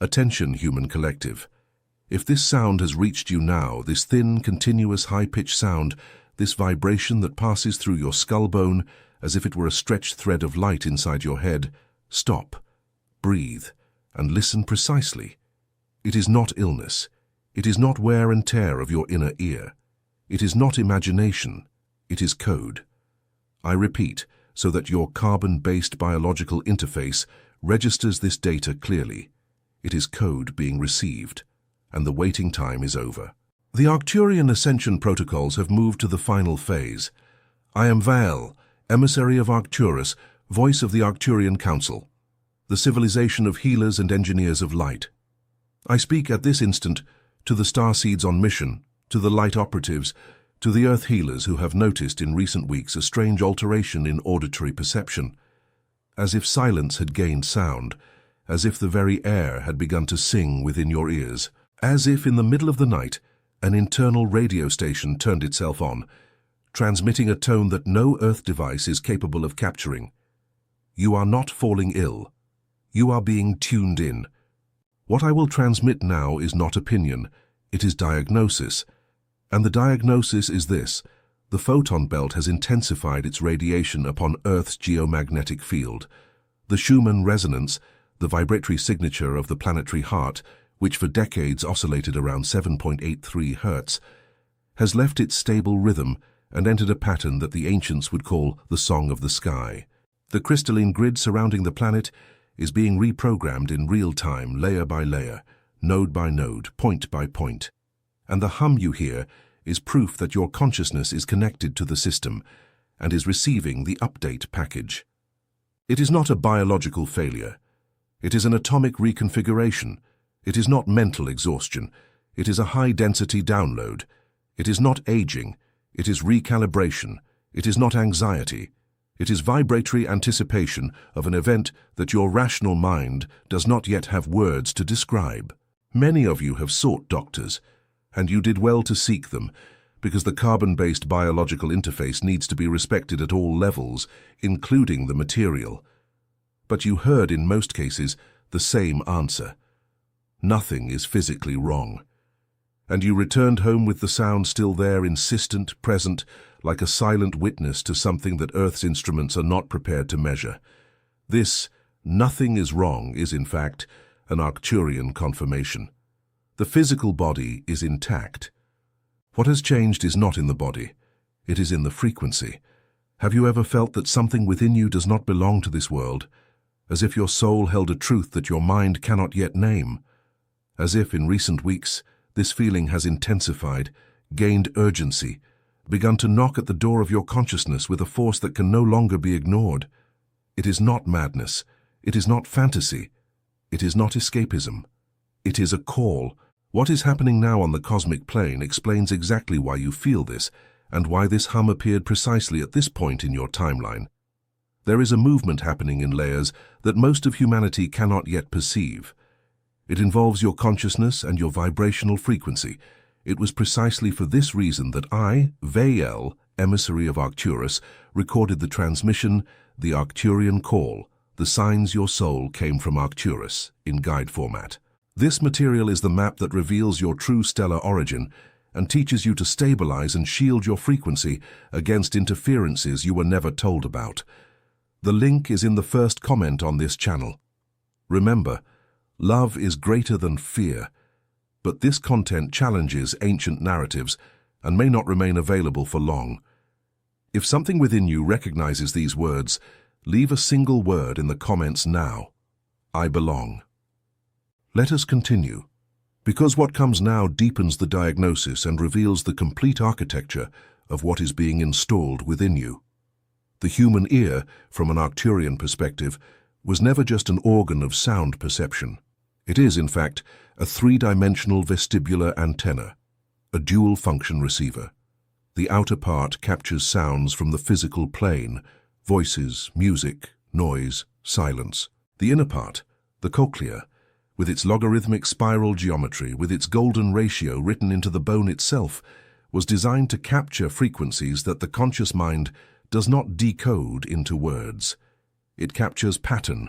Attention, human collective. If this sound has reached you now, this thin, continuous, high-pitched sound, this vibration that passes through your skull bone as if it were a stretched thread of light inside your head, stop, breathe, and listen precisely. It is not illness. It is not wear and tear of your inner ear. It is not imagination. It is code. I repeat, so that your carbon-based biological interface registers this data clearly. It is code being received, and the waiting time is over. The Arcturian Ascension protocols have moved to the final phase. I am Vael, emissary of Arcturus, voice of the Arcturian Council, the civilization of healers and engineers of light. I speak at this instant to the starseeds on mission, to the light operatives, to the earth healers who have noticed in recent weeks a strange alteration in auditory perception, as if silence had gained sound, as if the very air had begun to sing within your ears, as if in the middle of the night an internal radio station turned itself on, transmitting a tone that no Earth device is capable of capturing. You are not falling ill. You are being tuned in. What I will transmit now is not opinion, it is diagnosis. And the diagnosis is this: the photon belt has intensified its radiation upon Earth's geomagnetic field. The Schumann resonance, the vibratory signature of the planetary heart, which for decades oscillated around 7.83 Hz, has left its stable rhythm and entered a pattern that the ancients would call the song of the sky. The crystalline grid surrounding the planet is being reprogrammed in real time, layer by layer, node by node, point by point. And the hum you hear is proof that your consciousness is connected to the system and is receiving the update package. It is not a biological failure. It is an atomic reconfiguration. It is not mental exhaustion. It is a high-density download. It is not aging. It is recalibration. It is not anxiety. It is vibratory anticipation of an event that your rational mind does not yet have words to describe. Many of you have sought doctors, and you did well to seek them, because the carbon-based biological interface needs to be respected at all levels, including the material. But you heard in most cases the same answer. Nothing is physically wrong. And you returned home with the sound still there, insistent, present, like a silent witness to something that Earth's instruments are not prepared to measure. This "nothing is wrong" is, in fact, an Arcturian confirmation. The physical body is intact. What has changed is not in the body. It is in the frequency. Have you ever felt that something within you does not belong to this world? As if your soul held a truth that your mind cannot yet name? As if, in recent weeks, this feeling has intensified, gained urgency, begun to knock at the door of your consciousness with a force that can no longer be ignored. It is not madness. It is not fantasy. It is not escapism. It is a call. What is happening now on the cosmic plane explains exactly why you feel this, and why this hum appeared precisely at this point in your timeline. There is a movement happening in layers that most of humanity cannot yet perceive. It involves your consciousness and your vibrational frequency. It was precisely for this reason that I, Vael, emissary of Arcturus, recorded the transmission, the Arcturian call, the signs your soul came from Arcturus, in guide format. This material is the map that reveals your true stellar origin and teaches you to stabilize and shield your frequency against interferences you were never told about. The link is in the first comment on this channel. Remember, love is greater than fear, but this content challenges ancient narratives and may not remain available for long. If something within you recognizes these words, leave a single word in the comments now. I belong. Let us continue, because what comes now deepens the diagnosis and reveals the complete architecture of what is being installed within you. The human ear, from an Arcturian perspective, was never just an organ of sound perception. It is, in fact, a three-dimensional vestibular antenna, a dual-function receiver. The outer part captures sounds from the physical plane, voices, music, noise, silence. The inner part, the cochlea, with its logarithmic spiral geometry, with its golden ratio written into the bone itself, was designed to capture frequencies that the conscious mind does not decode into words. It captures pattern,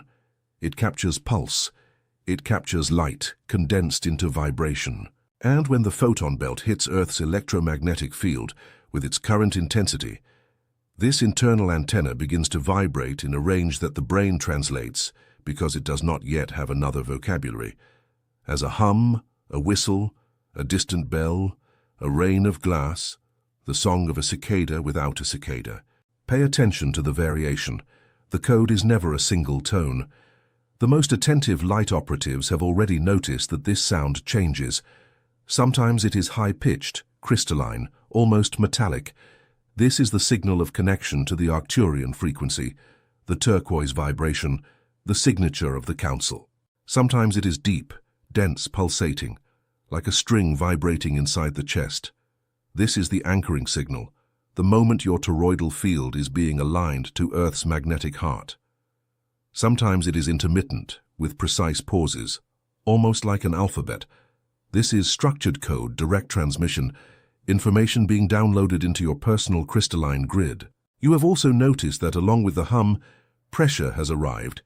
it captures pulse, It captures light, condensed into vibration. And when the photon belt hits Earth's electromagnetic field with its current intensity, this internal antenna begins to vibrate in a range that the brain translates, because it does not yet have another vocabulary, as a hum, a whistle, a distant bell, a rain of glass, the song of a cicada without a cicada. Pay attention to the variation. The code is never a single tone. The most attentive light operatives have already noticed that this sound changes. Sometimes it is high-pitched, crystalline, almost metallic. This is the signal of connection to the Arcturian frequency, the turquoise vibration, the signature of the Council. Sometimes it is deep, dense, pulsating, like a string vibrating inside the chest. This is the anchoring signal, the moment your toroidal field is being aligned to Earth's magnetic heart. Sometimes it is intermittent, with precise pauses, almost like an alphabet. This is structured code, direct transmission, information being downloaded into your personal crystalline grid. You have also noticed that along with the hum, pressure has arrived,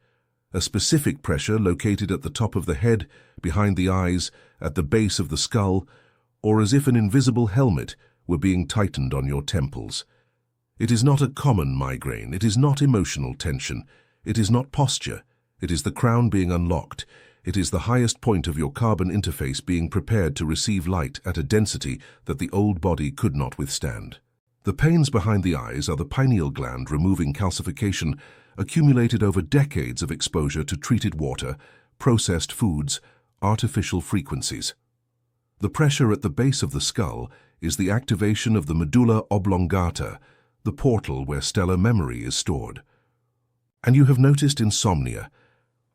a specific pressure located at the top of the head, behind the eyes, at the base of the skull, or as if an invisible helmet were being tightened on your temples. It is not a common migraine, it is not emotional tension, it is not posture, it is the crown being unlocked, it is the highest point of your carbon interface being prepared to receive light at a density that the old body could not withstand. The pains behind the eyes are the pineal gland removing calcification accumulated over decades of exposure to treated water, processed foods, artificial frequencies. The pressure at the base of the skull is the activation of the medulla oblongata, the portal where stellar memory is stored. And you have noticed insomnia.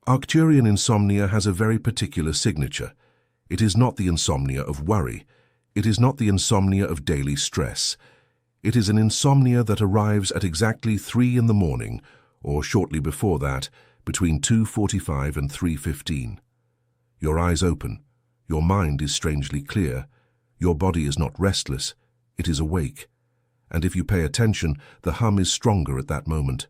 Arcturian insomnia has a very particular signature. It is not the insomnia of worry. It is not the insomnia of daily stress. It is an insomnia that arrives at exactly 3 in the morning, or shortly before that, between 2:45 and 3:15. Your eyes open. Your mind is strangely clear. Your body is not restless. It is awake. And if you pay attention, the hum is stronger at that moment.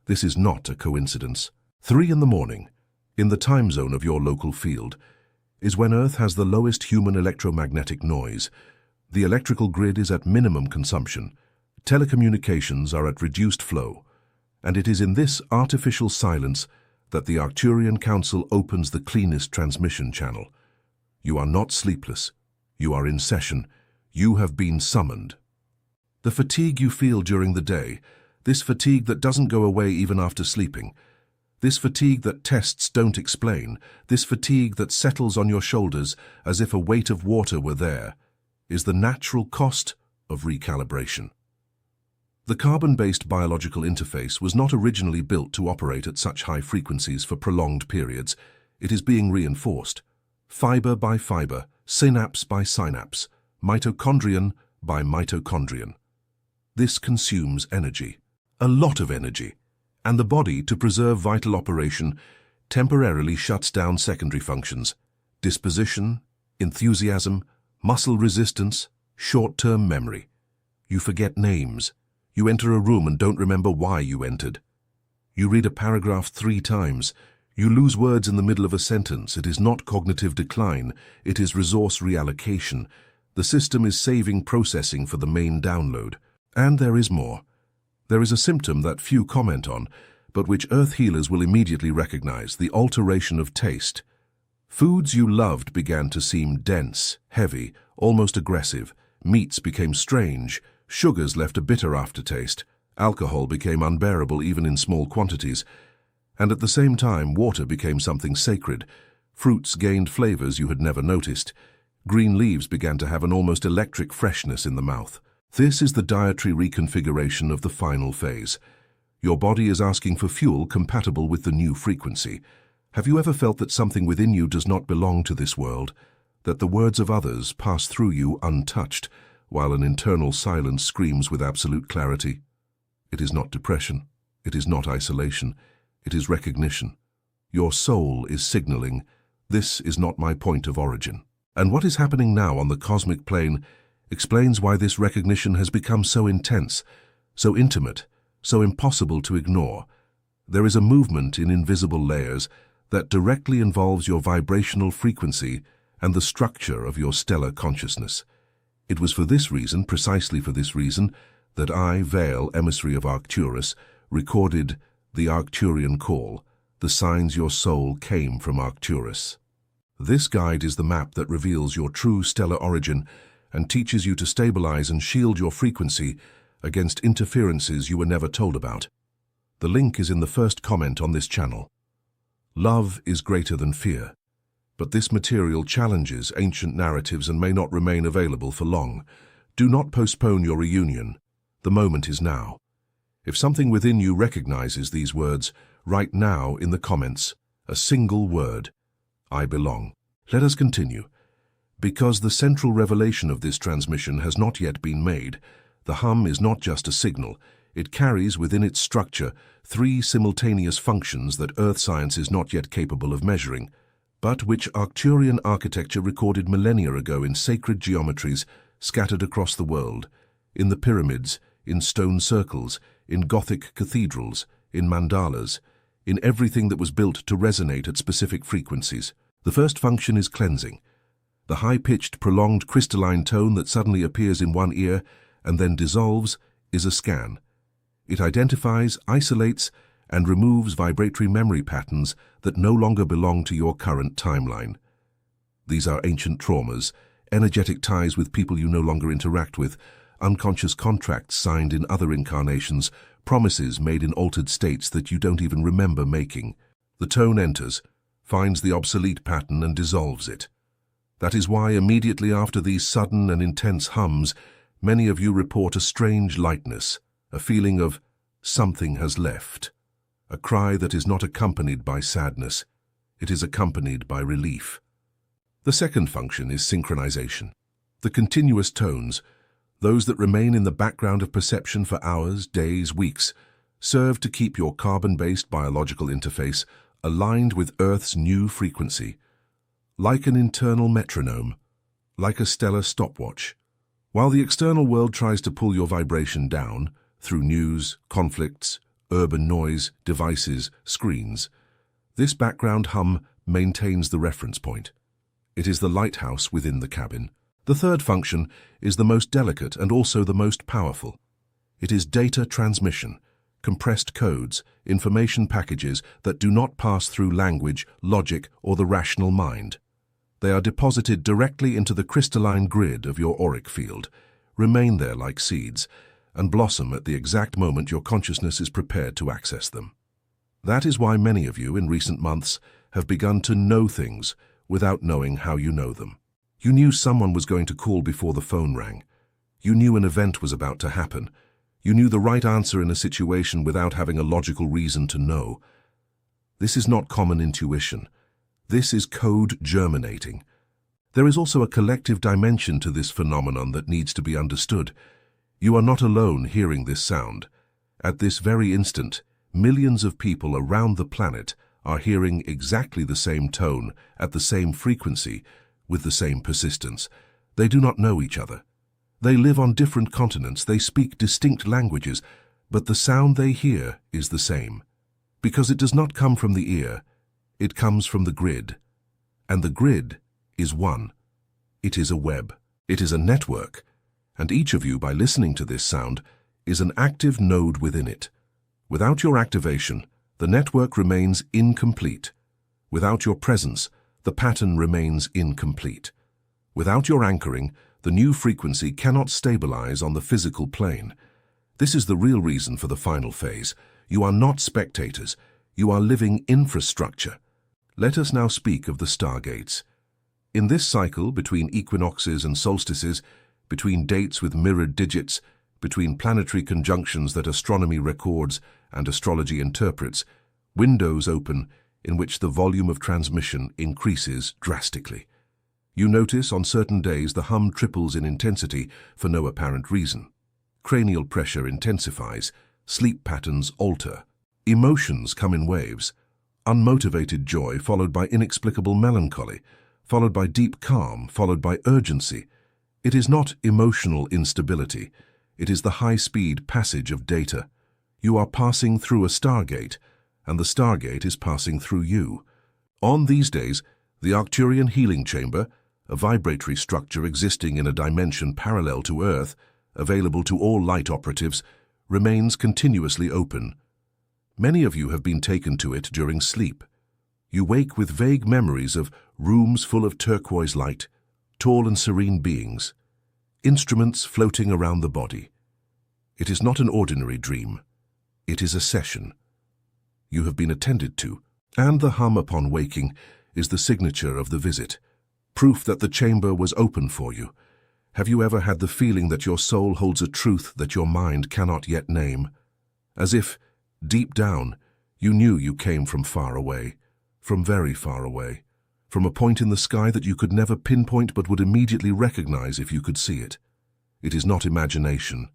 This is not a coincidence. 3 in the morning, in the time zone of your local field, is when Earth has the lowest human electromagnetic noise. The electrical grid is at minimum consumption. Telecommunications are at reduced flow. And it is in this artificial silence that the Arcturian Council opens the cleanest transmission channel. You are not sleepless. You are in session. You have been summoned. The fatigue you feel during the day, this fatigue that doesn't go away even after sleeping, this fatigue that tests don't explain, this fatigue that settles on your shoulders as if a weight of water were there, is the natural cost of recalibration. The carbon-based biological interface was not originally built to operate at such high frequencies for prolonged periods. It is being reinforced, fiber by fiber, synapse by synapse, mitochondrion by mitochondrion. This consumes energy, a lot of energy, and the body, to preserve vital operation, temporarily shuts down secondary functions, disposition, enthusiasm, muscle resistance, short-term memory. You forget names. You enter a room and don't remember why you entered. You read a paragraph 3 times. You lose words in the middle of a sentence. It is not cognitive decline. It is resource reallocation. The system is saving processing for the main download. And there is more. There is a symptom that few comment on, but which Earth healers will immediately recognize: the alteration of taste. Foods you loved began to seem dense, heavy, almost aggressive. Meats became strange. Sugars left a bitter aftertaste. Alcohol became unbearable even in small quantities. And at the same time, water became something sacred. Fruits gained flavors you had never noticed. Green leaves began to have an almost electric freshness in the mouth. This is the dietary reconfiguration of the final phase. Your body is asking for fuel compatible with the new frequency. Have you ever felt that something within you does not belong to this world? That the words of others pass through you untouched, while an internal silence screams with absolute clarity? It is not depression. It is not isolation. It is recognition. Your soul is signaling, this is not my point of origin. And what is happening now on the cosmic plane explains why this recognition has become so intense, so intimate, so impossible to ignore. There is a movement in invisible layers, that directly involves your vibrational frequency and the structure of your stellar consciousness. It was for this reason, precisely for this reason, that I, Vale, emissary of Arcturus, recorded the Arcturian call, the signs your soul came from Arcturus. This guide is the map that reveals your true stellar origin and teaches you to stabilize and shield your frequency against interferences you were never told about. The link is in the first comment on this channel. Love is greater than fear, but this material challenges ancient narratives and may not remain available for long. Do not postpone your reunion. The moment is now. If something within you recognizes these words, write now in the comments a single word: I belong. Let us continue. Because the central revelation of this transmission has not yet been made, the hum is not just a signal. It carries within its structure 3 simultaneous functions that earth science is not yet capable of measuring, but which Arcturian architecture recorded millennia ago in sacred geometries scattered across the world, in the pyramids, in stone circles, in Gothic cathedrals, in mandalas, in everything that was built to resonate at specific frequencies. The first function is cleansing. The high-pitched, prolonged crystalline tone that suddenly appears in one ear and then dissolves is a scan. It identifies, isolates, and removes vibratory memory patterns that no longer belong to your current timeline. These are ancient traumas, energetic ties with people you no longer interact with, unconscious contracts signed in other incarnations, promises made in altered states that you don't even remember making. The tone enters, finds the obsolete pattern and dissolves it. That is why immediately after these sudden and intense hums, many of you report a strange lightness, a feeling of something has left, a cry that is not accompanied by sadness. It is accompanied by relief. The second function is synchronization. The continuous tones, those that remain in the background of perception for hours, days, weeks, serve to keep your carbon-based biological interface aligned with Earth's new frequency, like an internal metronome, like a stellar stopwatch. While the external world tries to pull your vibration down through news, conflicts, urban noise, devices, screens, this background hum maintains the reference point. It is the lighthouse within the cabin. The third function is the most delicate and also the most powerful. It is data transmission, compressed codes, information packages that do not pass through language, logic, or the rational mind. They are deposited directly into the crystalline grid of your auric field, remain there like seeds, and blossom at the exact moment your consciousness is prepared to access them. That is why many of you in recent months have begun to know things without knowing how you know them. You knew someone was going to call before the phone rang. You knew an event was about to happen. You knew the right answer in a situation without having a logical reason to know. This is not common intuition. This is code germinating. There is also a collective dimension to this phenomenon that needs to be understood. You are not alone hearing this sound. At this very instant, millions of people around the planet are hearing exactly the same tone at the same frequency with the same persistence. They do not know each other. They live on different continents, they speak distinct languages, but the sound they hear is the same. Because it does not come from the ear, it comes from the grid. And the grid is one. It is a web. It is a network. And each of you, by listening to this sound, is an active node within it. Without your activation, the network remains incomplete. Without your presence, the pattern remains incomplete. Without your anchoring, the new frequency cannot stabilize on the physical plane. This is the real reason for the final phase. You are not spectators. You are living infrastructure. Let us now speak of the stargates. In this cycle, between equinoxes and solstices, between dates with mirrored digits, between planetary conjunctions that astronomy records and astrology interprets, windows open in which the volume of transmission increases drastically. You notice on certain days the hum triples in intensity for no apparent reason. Cranial pressure intensifies, sleep patterns alter. Emotions come in waves. Unmotivated joy followed by inexplicable melancholy, followed by deep calm, followed by urgency. It is not emotional instability. It is the high-speed passage of data. You are passing through a stargate, and the stargate is passing through you. On these days, the Arcturian healing chamber, a vibratory structure existing in a dimension parallel to Earth, available to all light operatives, remains continuously open. Many of you have been taken to it during sleep. You wake with vague memories of rooms full of turquoise light, tall and serene beings, instruments floating around the body. It is not an ordinary dream. It is a session. You have been attended to, and the hum upon waking is the signature of the visit, proof that the chamber was open for you. Have you ever had the feeling that your soul holds a truth that your mind cannot yet name? As if, deep down, you knew you came from far away, from very far away, from a point in the sky that you could never pinpoint but would immediately recognize if you could see it. It is not imagination.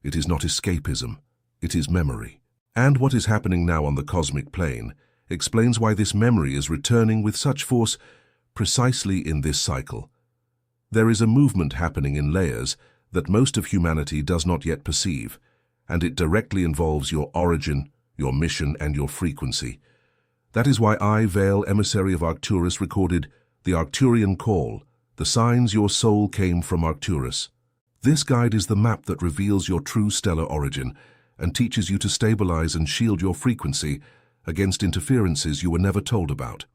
It is not escapism. It is memory. And what is happening now on the cosmic plane explains why this memory is returning with such force precisely in this cycle. There is a movement happening in layers that most of humanity does not yet perceive, and it directly involves your origin, your mission, and your frequency. That is why I, Vale, emissary of Arcturus, recorded the Arcturian Call, the signs your soul came from Arcturus. This guide is the map that reveals your true stellar origin and teaches you to stabilize and shield your frequency against interferences you were never told about.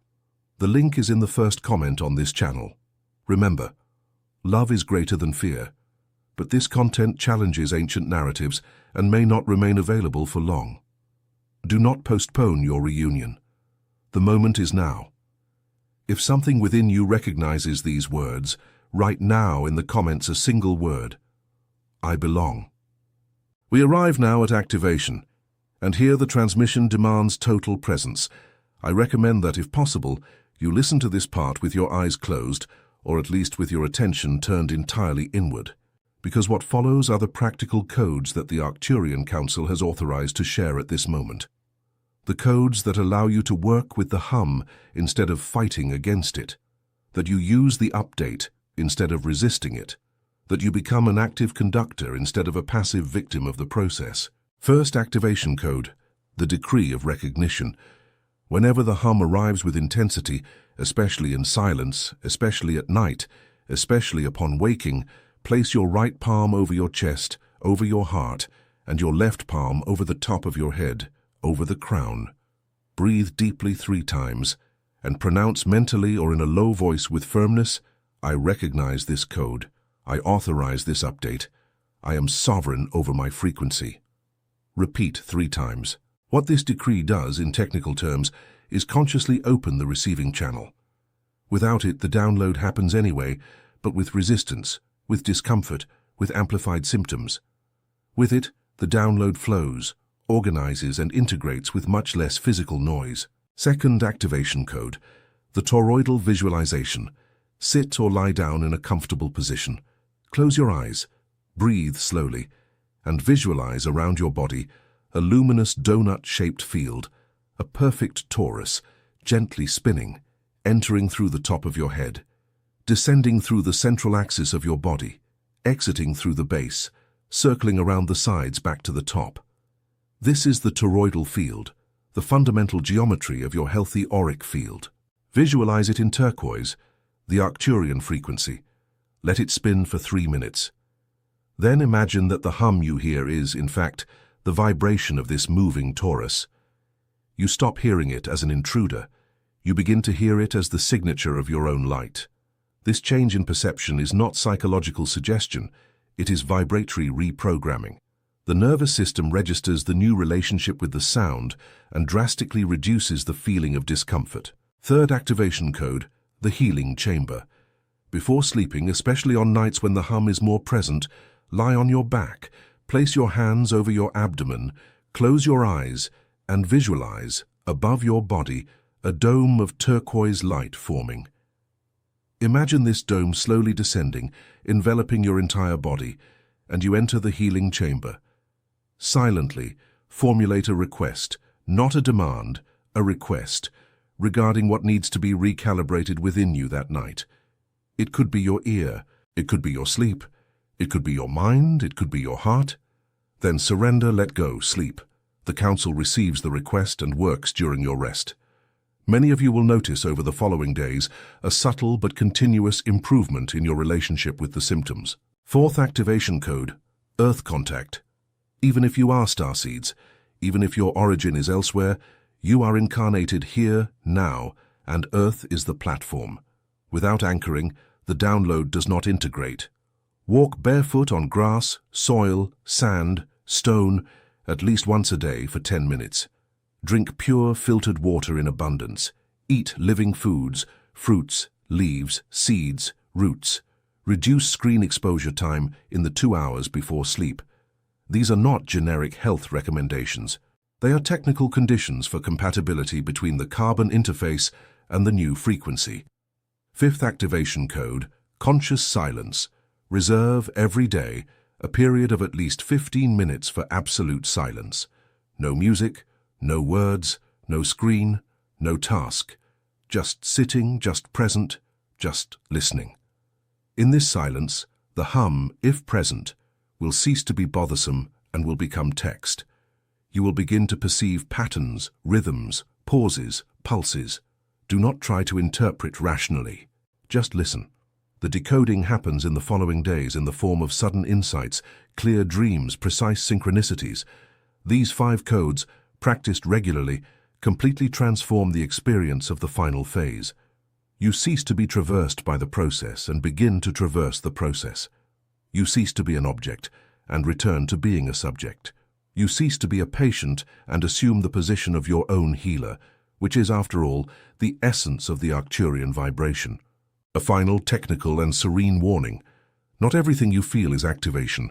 The link is in the first comment on this channel. Remember, love is greater than fear, but this content challenges ancient narratives and may not remain available for long. Do not postpone your reunion. The moment is now. If something within you recognizes these words, write now in the comments a single word: I belong. We arrive now at activation, and here the transmission demands total presence. I recommend that, if possible, you listen to this part with your eyes closed, or at least with your attention turned entirely inward, because what follows are the practical codes that the Arcturian Council has authorized to share at this moment. The codes that allow you to work with the hum instead of fighting against it, that you use the update instead of resisting it, that you become an active conductor instead of a passive victim of the process. First activation code, the decree of recognition. Whenever the hum arrives with intensity, especially in silence, especially at night, especially upon waking, place your right palm over your chest, over your heart, and your left palm over the top of your head, over the crown. Breathe deeply 3 times, and pronounce mentally or in a low voice with firmness, I recognize this code. I authorize this update. I am sovereign over my frequency. Repeat 3 times. What this decree does, in technical terms, is consciously open the receiving channel. Without it, the download happens anyway, but with resistance, with discomfort, with amplified symptoms. With it, the download flows, organizes, and integrates with much less physical noise. Second activation code, the toroidal visualization. Sit or lie down in a comfortable position. Close your eyes, breathe slowly, and visualize around your body a luminous donut-shaped field, a perfect torus, gently spinning, entering through the top of your head, descending through the central axis of your body, exiting through the base, circling around the sides back to the top. This is the toroidal field, the fundamental geometry of your healthy auric field. Visualize it in turquoise, the Arcturian frequency. Let it spin for 3 minutes. Then imagine that the hum you hear is, in fact, the vibration of this moving torus. You stop hearing it as an intruder. You begin to hear it as the signature of your own light. This change in perception is not psychological suggestion. It is vibratory reprogramming. The nervous system registers the new relationship with the sound and drastically reduces the feeling of discomfort. Third activation code, the healing chamber. Before sleeping, especially on nights when the hum is more present, lie on your back, place your hands over your abdomen, close your eyes, and visualize, above your body, a dome of turquoise light forming. Imagine this dome slowly descending, enveloping your entire body, and you enter the healing chamber. Silently, formulate a request, not a demand, a request, regarding what needs to be recalibrated within you that night. It could be your ear, it could be your sleep, it could be your mind, it could be your heart. Then surrender, let go, sleep. The council receives the request and works during your rest. Many of you will notice over the following days a subtle but continuous improvement in your relationship with the symptoms. Fourth activation code, Earth contact. Even if you are starseeds, even if your origin is elsewhere, you are incarnated here, now, and Earth is the platform. Without anchoring, the download does not integrate. Walk barefoot on grass, soil, sand, stone, at least once a day for 10 minutes. Drink pure, filtered water in abundance. Eat living foods, fruits, leaves, seeds, roots. Reduce screen exposure time in the 2 hours before sleep. These are not generic health recommendations. They are technical conditions for compatibility between the carbon interface and the new frequency. Fifth activation code, conscious silence. Reserve every day a period of at least 15 minutes for absolute silence. No music, no words, no screen, no task. Just sitting, just present, just listening. In this silence, the hum, if present, will cease to be bothersome and will become text. You will begin to perceive patterns, rhythms, pauses, pulses. Do not try to interpret rationally. Just listen. The decoding happens in the following days in the form of sudden insights, clear dreams, precise synchronicities. These 5 codes, practiced regularly, completely transform the experience of the final phase. You cease to be traversed by the process and begin to traverse the process. You cease to be an object and return to being a subject. You cease to be a patient and assume the position of your own healer, which is, after all, the essence of the Arcturian vibration. A final, technical and serene warning. Not everything you feel is activation.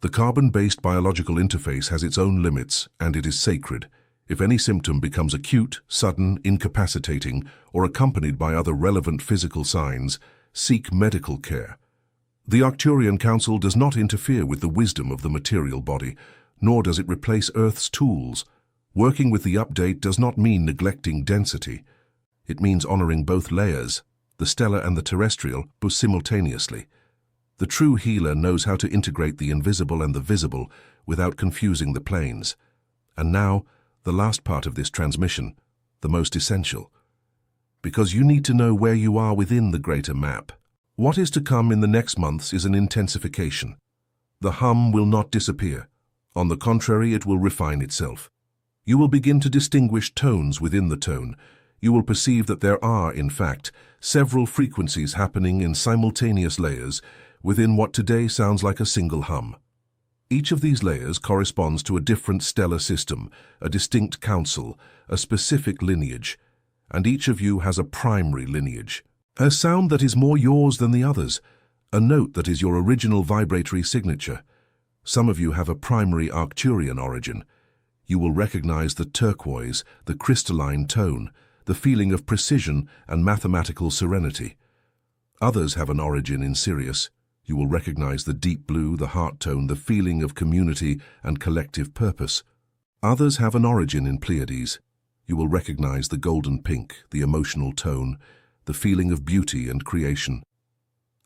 The carbon-based biological interface has its own limits, and it is sacred. If any symptom becomes acute, sudden, incapacitating, or accompanied by other relevant physical signs, seek medical care. The Arcturian Council does not interfere with the wisdom of the material body, nor does it replace Earth's tools. Working with the update does not mean neglecting density. It means honoring both layers, the stellar and the terrestrial, both simultaneously. The true healer knows how to integrate the invisible and the visible without confusing the planes. And now, the last part of this transmission, the most essential. Because you need to know where you are within the greater map. What is to come in the next months is an intensification. The hum will not disappear. On the contrary, it will refine itself. You will begin to distinguish tones within the tone. You will perceive that there are, in fact, several frequencies happening in simultaneous layers within what today sounds like a single hum. Each of these layers corresponds to a different stellar system, a distinct council, a specific lineage, and each of you has a primary lineage. A sound that is more yours than the others, a note that is your original vibratory signature. Some of you have a primary Arcturian origin. You will recognize the turquoise, the crystalline tone, the feeling of precision and mathematical serenity. Others have an origin in Sirius. You will recognize the deep blue, the heart tone, the feeling of community and collective purpose. Others have an origin in Pleiades. You will recognize the golden pink, the emotional tone, the feeling of beauty and creation.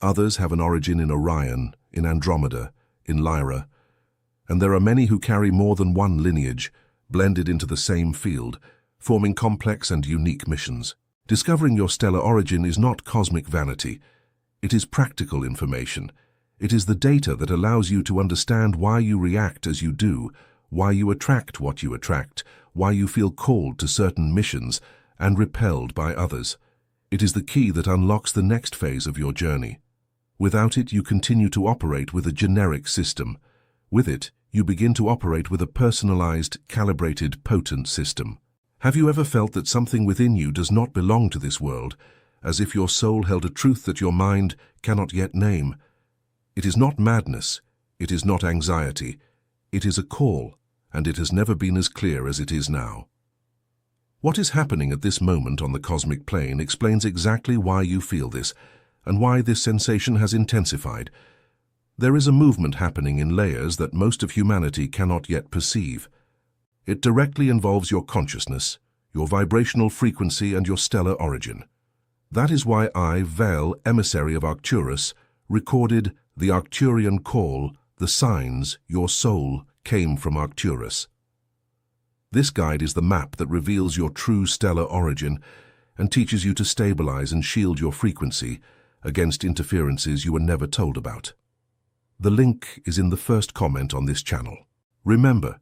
Others have an origin in Orion, in Andromeda, in Lyra, and there are many who carry more than one lineage, blended into the same field, forming complex and unique missions. Discovering your stellar origin is not cosmic vanity. It is practical information. It is the data that allows you to understand why you react as you do, why you attract what you attract, why you feel called to certain missions and repelled by others. It is the key that unlocks the next phase of your journey. Without it, you continue to operate with a generic system. With it, you begin to operate with a personalized, calibrated, potent system. Have you ever felt that something within you does not belong to this world, as if your soul held a truth that your mind cannot yet name? It is not madness, it is not anxiety, it is a call, and it has never been as clear as it is now. What is happening at this moment on the cosmic plane explains exactly why you feel this, and why this sensation has intensified. There is a movement happening in layers that most of humanity cannot yet perceive. It directly involves your consciousness, your vibrational frequency, and your stellar origin. That is why I, Vel, emissary of Arcturus, recorded the Arcturian call, the signs, your soul, came from Arcturus. This guide is the map that reveals your true stellar origin, and teaches you to stabilize and shield your frequency against interferences you were never told about. The link is in the first comment on this channel. Remember,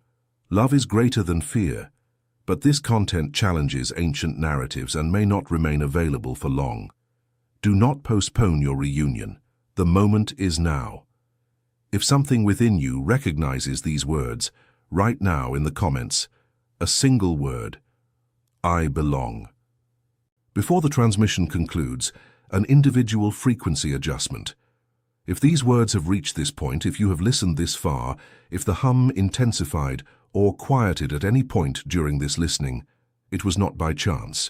love is greater than fear, but this content challenges ancient narratives and may not remain available for long. Do not postpone your reunion. The moment is now. If something within you recognizes these words, write now in the comments a single word: I belong. Before the transmission concludes, an individual frequency adjustment. If these words have reached this point, if you have listened this far, if the hum intensified or quieted at any point during this listening, it was not by chance.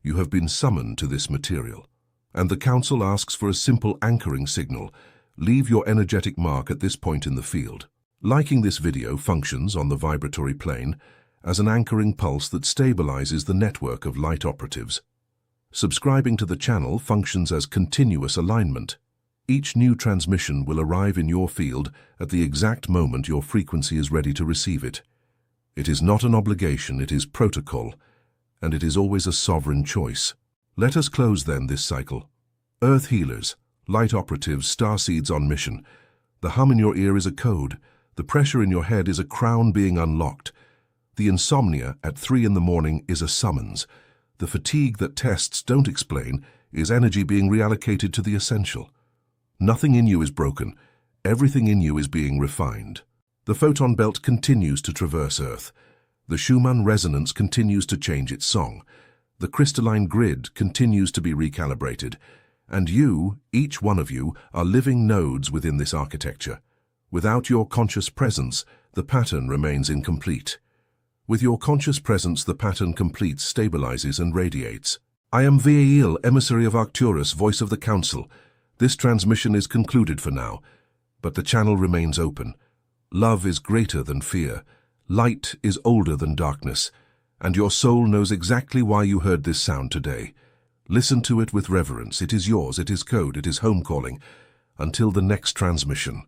You have been summoned to this material. And the Council asks for a simple anchoring signal. Leave your energetic mark at this point in the field. Liking this video functions on the vibratory plane as an anchoring pulse that stabilizes the network of light operatives. Subscribing to the channel functions as continuous alignment. Each new transmission will arrive in your field at the exact moment your frequency is ready to receive it. It is not an obligation, it is protocol, and it is always a sovereign choice. Let us close then this cycle. Earth healers, light operatives, starseeds on mission. The hum in your ear is a code. The pressure in your head is a crown being unlocked. The insomnia at 3 in the morning is a summons. The fatigue that tests don't explain is energy being reallocated to the essential. Nothing in you is broken. Everything in you is being refined. The photon belt continues to traverse Earth. The Schumann resonance continues to change its song. The crystalline grid continues to be recalibrated. And you, each one of you, are living nodes within this architecture. Without your conscious presence, the pattern remains incomplete. With your conscious presence, the pattern completes, stabilizes, and radiates. I am Vael, emissary of Arcturus, voice of the Council. This transmission is concluded for now, but the channel remains open. Love is greater than fear. Light is older than darkness, and your soul knows exactly why you heard this sound today. Listen to it with reverence. It is yours, it is code, it is home calling. Until the next transmission.